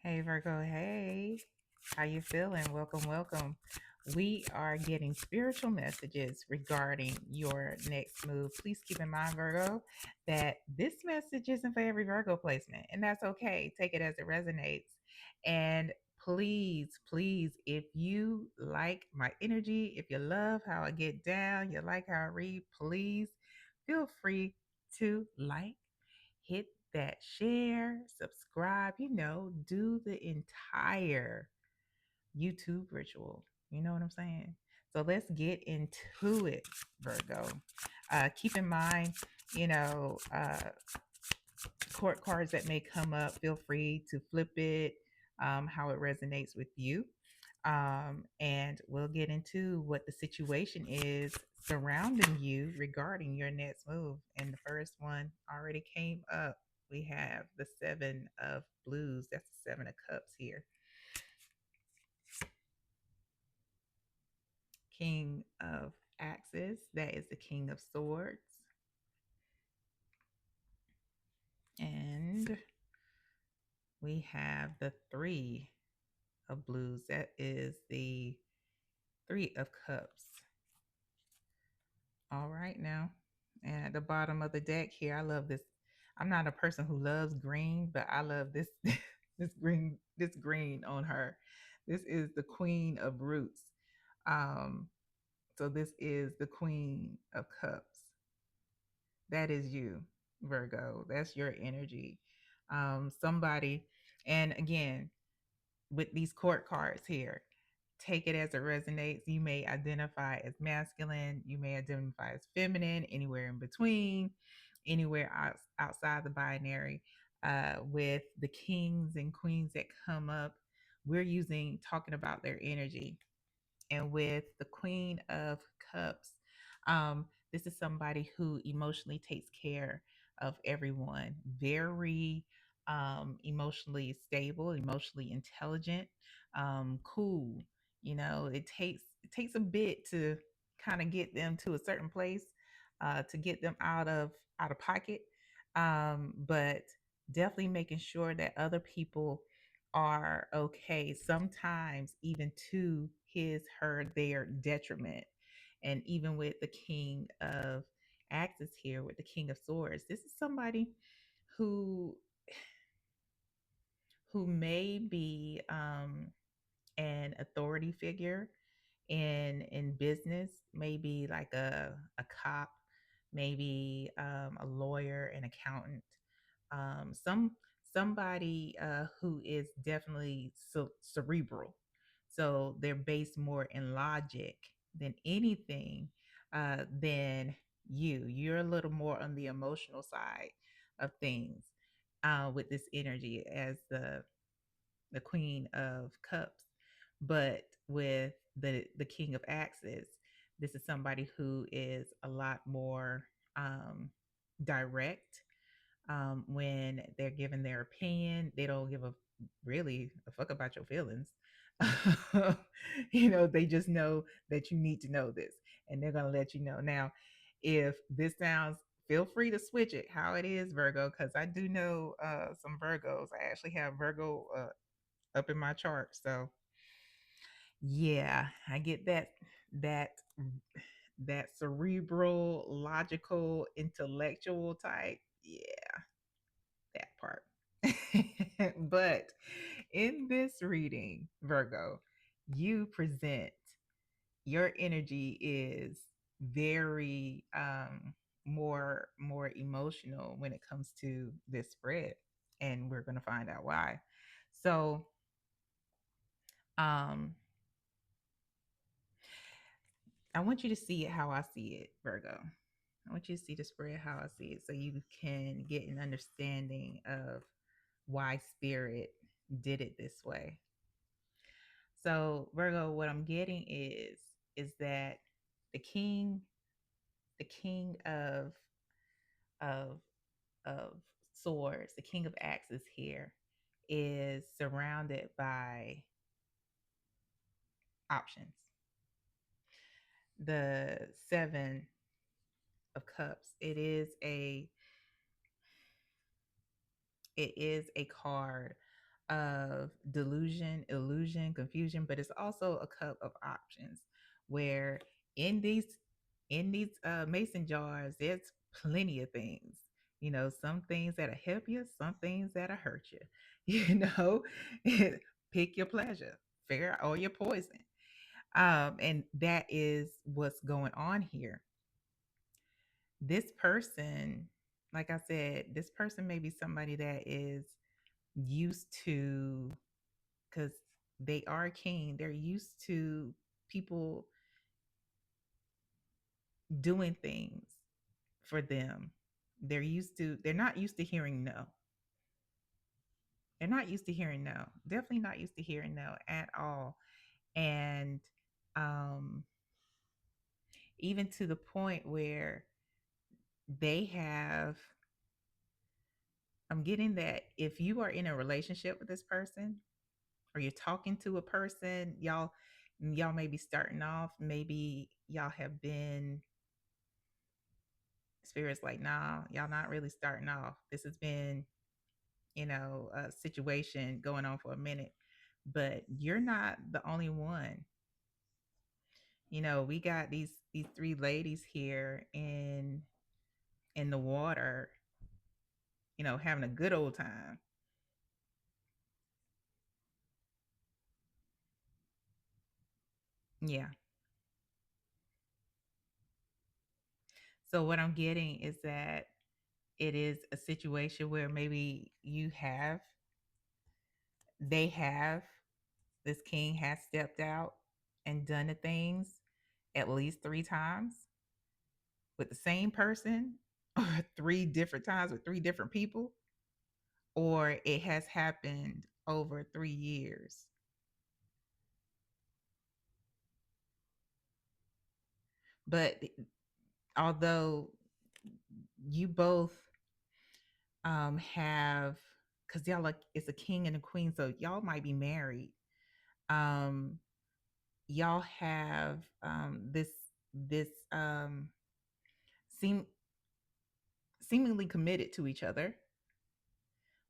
Hey Virgo, hey. How you feeling? Welcome, welcome. We are getting spiritual messages regarding your next move. Please keep in mind, Virgo, that this message isn't for every Virgo placement, and that's okay. Take it as it resonates. And please, if you like my energy, if you love how I get down, you like how I read, please feel free to hit that share, subscribe, do the entire YouTube ritual. You know what I'm saying? So let's get into it, Virgo. Keep in mind, you know, court cards that may come up, feel free to flip it how it resonates with you. And we'll get into what the situation is surrounding you regarding your next move. And the first one already came up. We have the Seven of Blues. That's the Seven of Cups here. King of Axes. That is the King of Swords. And we have the Three of Blues. That is the Three of Cups. All right now. And at the bottom of the deck here, I love this. I'm not a person who loves green, but I love this this green on her. This is the Queen of Roots. Um, so this is the Queen of Cups. That is you, Virgo. That's your energy. Somebody, and again, with these court cards here, take it as it resonates. You may identify as masculine, you may identify as feminine, anywhere in between, anywhere outside the binary. With the kings and queens that come up, we're talking about their energy. And with the Queen of Cups, this is somebody who emotionally takes care of everyone, very emotionally stable, emotionally intelligent, cool. It takes a bit to kind of get them to a certain place, to get them out of pocket, but definitely making sure that other people are okay, sometimes even to his, her, their detriment. And even with the King of Axes here, with the King of Swords, this is somebody who may be an authority figure in business, maybe like a cop, maybe a lawyer, an accountant, somebody who is definitely cerebral. So they're based more in logic than anything, than you. You're a little more on the emotional side of things, with this energy as the Queen of Cups. But with the King of Axes, this is somebody who is a lot more direct. When they're giving their opinion, they don't give a really a fuck about your feelings. They just know that you need to know this, and they're gonna let you know. Now, if this sounds, feel free to switch it how it is, Virgo, because I do know some Virgos. I actually have Virgo up in my chart. So yeah, I get that that cerebral, logical, intellectual type. Yeah, that part. But in this reading, Virgo, you present, your energy is very more emotional when it comes to this spread, and we're going to find out why. So um I want you to see it how I see it, Virgo. I want you to see the spread how I see it, so you can get an understanding of why spirit did it this way. So, Virgo, what I'm getting is that the king of of swords, the king of axes here, is surrounded by options. The seven of cups, it is a card of delusion, illusion, confusion, but it's also a cup of options where in these mason jars, there's plenty of things. You know, some things that'll help you, some things that'll hurt you. You know, pick your pleasure, figure out all your poison. And that is what's going on here. This person, like I said, this person may be somebody that is used to, because they are a king, they're used to people doing things for them. They're not used to hearing no. They're not used to hearing no. Definitely not used to hearing no at all. And um, even to the point where they have, I'm getting that if you are in a relationship with this person or you're talking to a person, y'all may be starting off, maybe y'all have been, spirits like, nah, y'all not really starting off. This has been, a situation going on for a minute, but you're not the only one. We got these three ladies here in the water, having a good old time. Yeah. So what I'm getting is that it is a situation where maybe they have, this king has stepped out and done the things at least three times with the same person, or three different times with three different people, or it has happened over 3 years. But although you both have, because y'all, like, it's a king and a queen, so y'all might be married. Um, y'all have this seem seemingly committed to each other,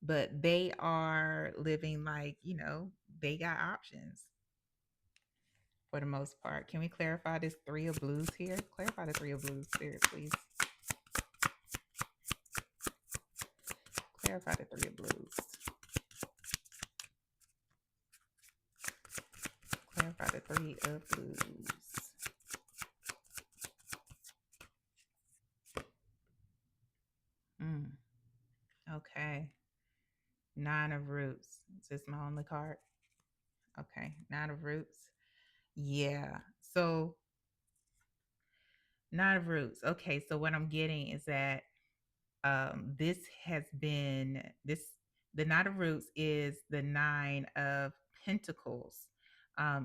but they are living like, they got options for the most part. Can we clarify this three of blues here? Clarify the three of blues, spirit, please. Clarify the three of blues. Clarify the three of blues. Mm, okay. Nine of roots. Is this my only card? Okay. Nine of roots. Yeah. So nine of roots. Okay. So what I'm getting is that this has been this the nine of roots is the nine of pentacles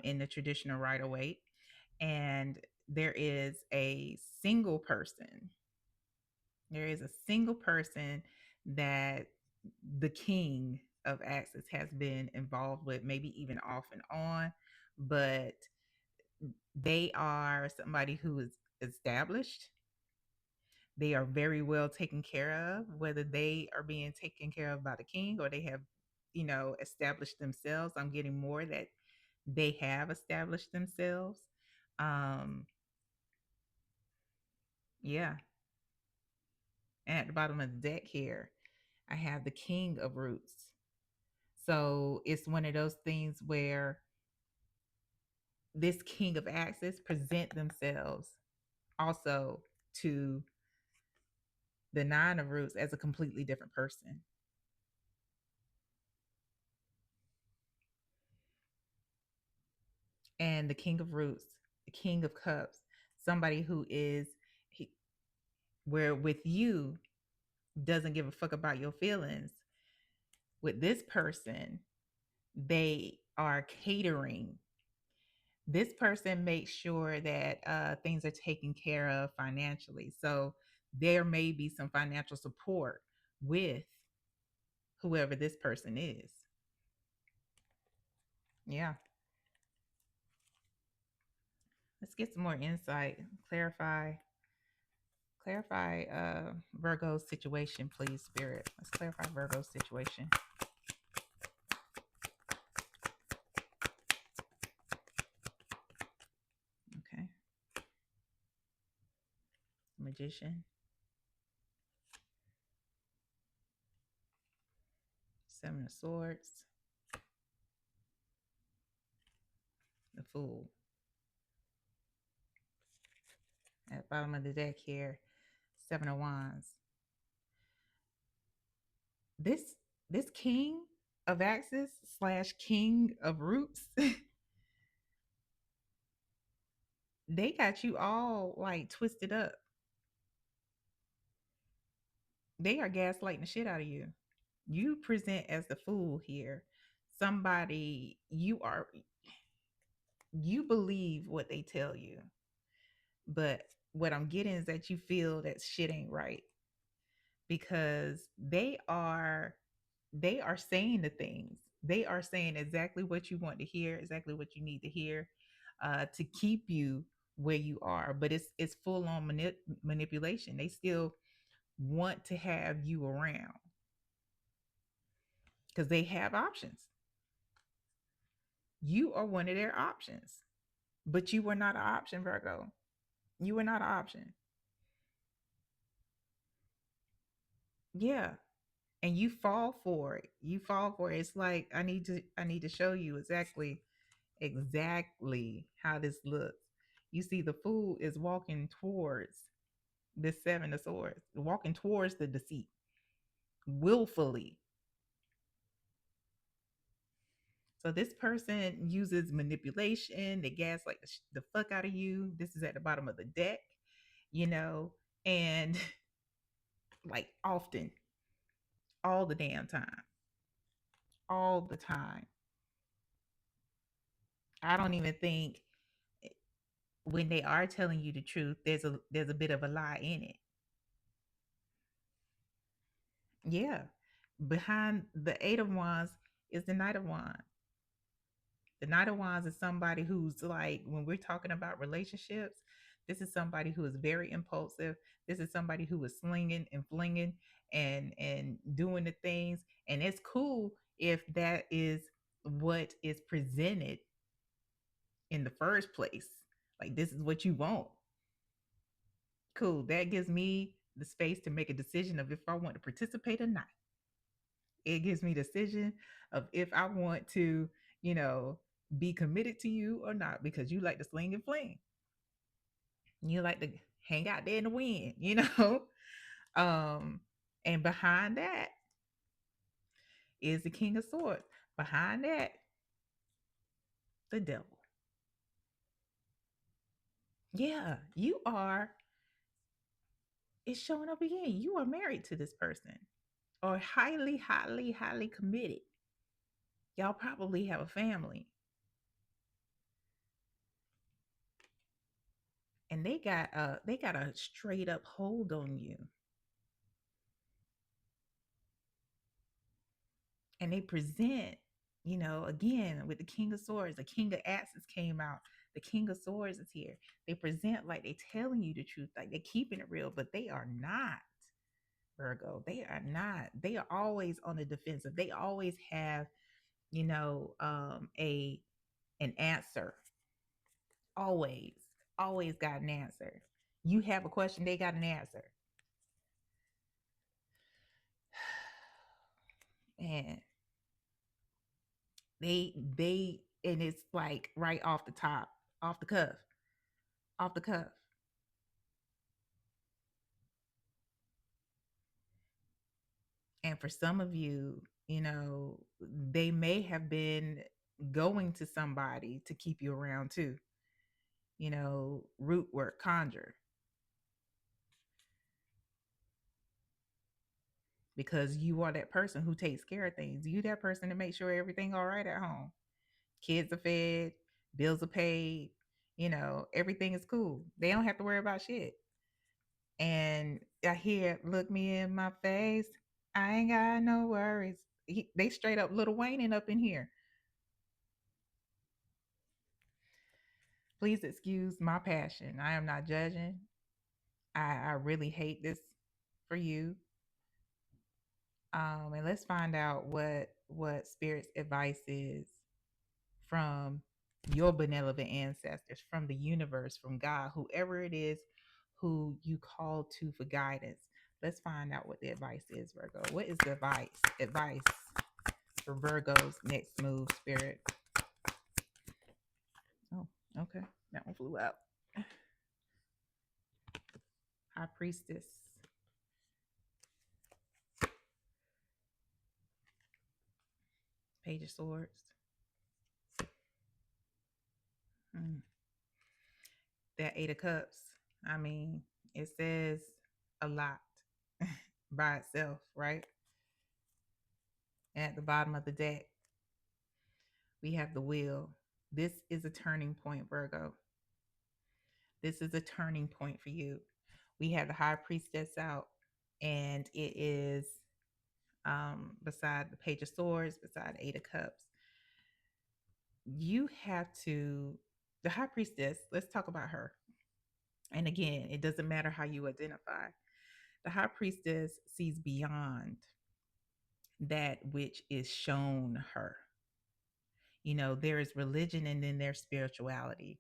in the traditional Rider Waite, and there is a single person. There is a single person that the king of axes has been involved with, maybe even off and on, but they are somebody who is established. They are very well taken care of, whether they are being taken care of by the king or they have, established themselves. I'm getting more that they have established themselves. Um, yeah. And at the bottom of the deck here, I have the king of roots. So it's one of those things where this king of axes present themselves also to the nine of roots as a completely different person. And the king of roots, the king of cups, somebody who is where with you doesn't give a fuck about your feelings. With this person, they are catering. This person makes sure that things are taken care of financially. So there may be some financial support with whoever this person is. Yeah. Let's get some more insight. Clarify Virgo's situation, please, spirit. Let's clarify Virgo's situation. Magician, Seven of Swords, the Fool. At the bottom of the deck here, Seven of Wands. This this King of Axes slash King of Roots, they got you all like twisted up. They are gaslighting the shit out of you. You present as the fool here. Somebody you believe what they tell you, but what I'm getting is that you feel that shit ain't right because they are saying the things. They are saying exactly what you want to hear, exactly what you need to hear, to keep you where you are. But it's full on manipulation. They still want to have you around because they have options. You are one of their options, but you were not an option, Virgo. You were not an option. Yeah, and you fall for it. You fall for it. It's like I need to show you exactly how this looks. You see, the fool is walking towards this Seven of Swords, walking towards the deceit willfully. So this person uses manipulation, they gaslight the fuck out of you. This is at the bottom of the deck, you know, and like often, all the damn time, all the time. I don't even think when they are telling you the truth, there's a bit of a lie in it. Yeah. Behind the Eight of Wands is the Knight of Wands. The Knight of Wands is somebody who's like, when we're talking about relationships, this is somebody who is very impulsive. This is somebody who is slinging and flinging and doing the things. And it's cool if that is what is presented in the first place. Like, this is what you want. Cool. That gives me the space to make a decision of if I want to participate or not. It gives me decision of if I want to, you know, be committed to you or not because you like to sling and fling. You like to hang out there in the wind, you know? Um, and behind that is the King of Swords. Behind that, the devil. Yeah, you are, it's showing up again. You are married to this person or highly, highly, highly committed. Y'all probably have a family. And they got a straight up hold on you. And they present, again with the King of Swords, the King of Axes came out, the King of Swords is here. They present like they telling you the truth, like they're keeping it real, but they are not, Virgo. They are not. They are always on the defensive. They always have, a an answer. Always, always got an answer. You have a question, they got an answer. And they and it's like right off the top, off the cuff, off the cuff. And for some of you, they may have been going to somebody to keep you around too. Root work, conjure, because you are that person who takes care of things. You that person to make sure everything all right at home. Kids are fed, bills are paid, everything is cool. They don't have to worry about shit. And I hear, look me in my face. I ain't got no worries. They straight up Little Wayne up in here. Please excuse my passion. I am not judging. I really hate this for you. And let's find out what spirit's advice is from your benevolent ancestors, from the universe, from God, whoever it is who you call to for guidance. Let's find out what the advice is, Virgo. What is the advice for Virgo's next move, Spirit? Oh, okay. That one flew out. High Priestess. Page of Swords. Mm. That Eight of Cups. I mean, it says a lot by itself, right? And at the bottom of the deck, we have the Wheel. This is a turning point, Virgo. This is a turning point for you. We have the High Priestess out, and it is beside the Page of Swords, beside the Eight of Cups. You have to, the High Priestess, let's talk about her. And again, it doesn't matter how you identify. The High Priestess sees beyond that which is shown her. You know, there is religion and then there's spirituality.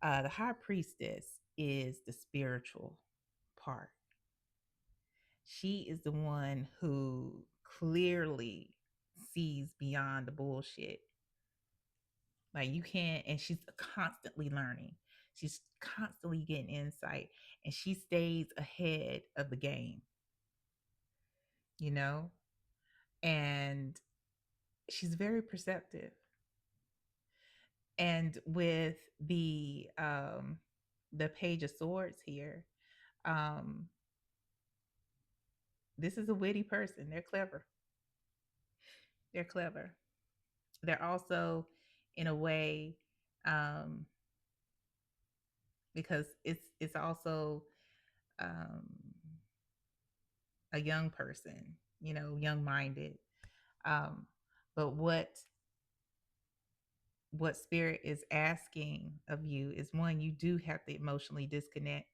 The High Priestess is the spiritual part. She is the one who clearly sees beyond the bullshit. Like you can't, and she's constantly learning. She's constantly getting insight and she stays ahead of the game, you know? And she's very perceptive. And with the Page of Swords here, um, this is a witty person. They're clever. They're clever. They're also, in a way, um, because it's also um, a young person, you know, young minded. Um, but what spirit is asking of you is, one, you do have to emotionally disconnect.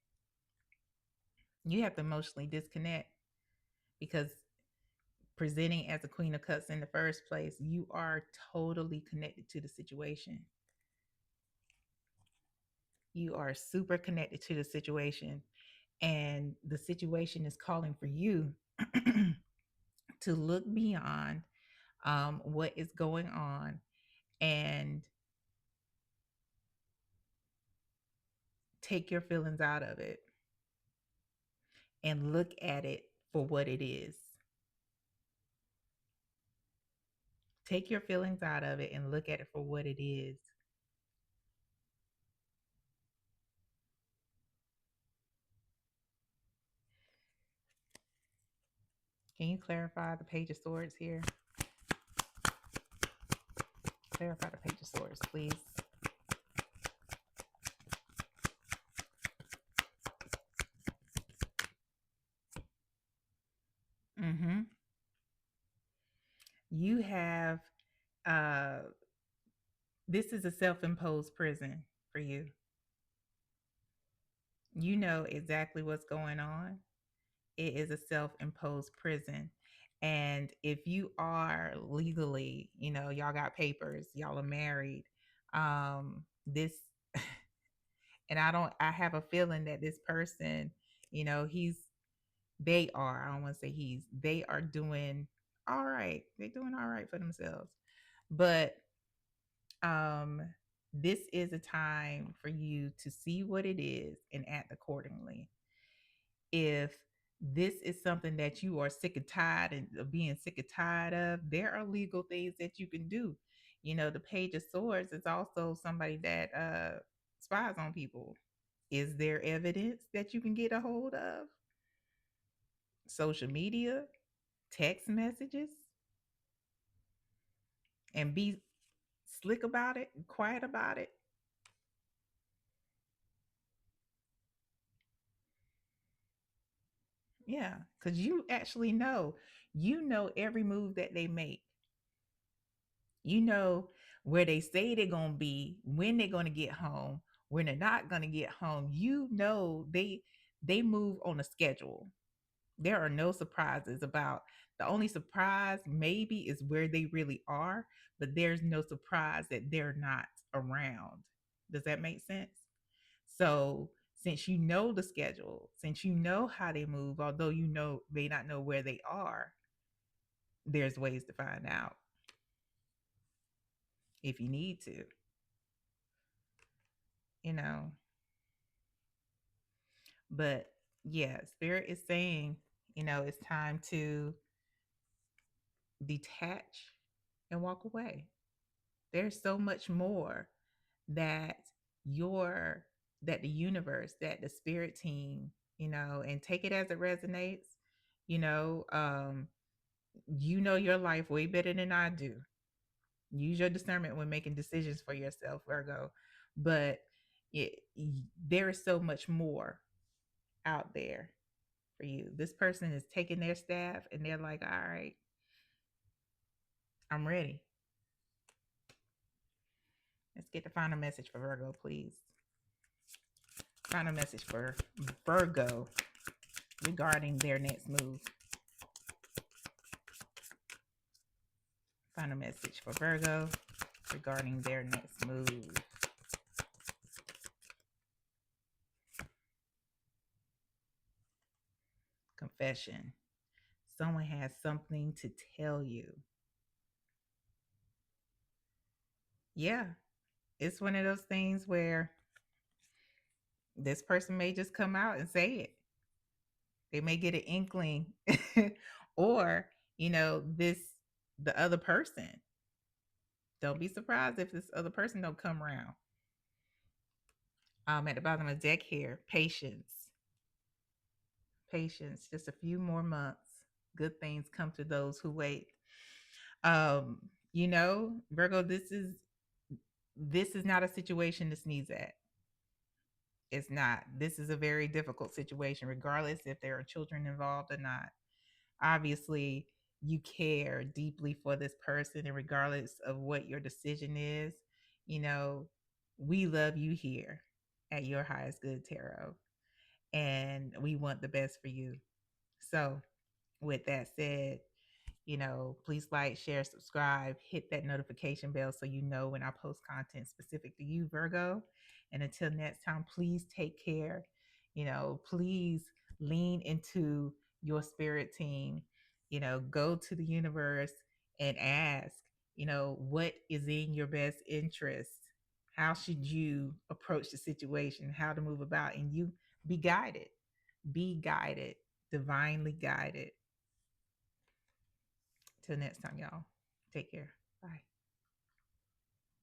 You have to emotionally disconnect because presenting as a Queen of Cups in the first place, you are totally connected to the situation. You are super connected to the situation, and the situation is calling for you to look beyond what is going on and take your feelings out of it and look at it for what it is. Take your feelings out of it and look at it for what it is. Can you clarify the Page of Swords here? Clarify the Page of Swords, please. Mm-hmm. You have this is a self-imposed prison for you. You know exactly what's going on. It is a self-imposed prison. And if you are legally, you know, y'all got papers, y'all are married, this and I have a feeling that this person, you know, I don't want to say they are doing all right. They're doing all right for themselves. But um this is a time for you to see what it is and act accordingly. If this is something that you are sick and tired and of being sick and tired of, there are legal things that you can do. You know, the Page of Swords is also somebody that spies on people. Is there evidence that you can get a hold of? Social media, text messages, and be slick about it, quiet about it. Yeah, because you know every move that they make. You know where they say they're gonna be, when they're gonna get home, when they're not gonna get home. You know they move on a schedule. There are no surprises about. The only surprise maybe is where they really are, but there's no surprise that they're not around. Does that make sense? So since you know the schedule, since you know how they move, although you know may not know where they are, there's ways to find out if you need to, you know. But yeah, spirit is saying, it's time to detach and walk away. There's so much more that your that the universe, that the spirit team, and take it as it resonates. You know, your life way better than I do. Use your discernment when making decisions for yourself, Virgo. But it, there is so much more out there for you. This person is taking their staff and they're like, all right, I'm ready. Let's get the final message for Virgo, please. Final message for Virgo regarding their next move. Final message for Virgo regarding their next move. Confession. Someone has something to tell you. Yeah, it's one of those things where this person may just come out and say it. They may get an inkling, or this the other person. Don't be surprised if this other person don't come around. At the bottom of the deck here, patience. Patience. Just a few more months. Good things come to those who wait. Um, Virgo, this is not a situation to sneeze at. It's not. This is a very difficult situation, regardless if there are children involved or not. Obviously, you care deeply for this person, and regardless of what your decision is, you know, we love you here at Your Highest Good Tarot, and we want the best for you. So, with that said, please like, share, subscribe, hit that notification bell so you know when I post content specific to you, Virgo. And until next time, please take care. Please lean into your spirit team. Go to the universe and ask, what is in your best interest? How should you approach the situation? How to move about? And you be guided, divinely guided. Till next time, y'all. Take care. Bye.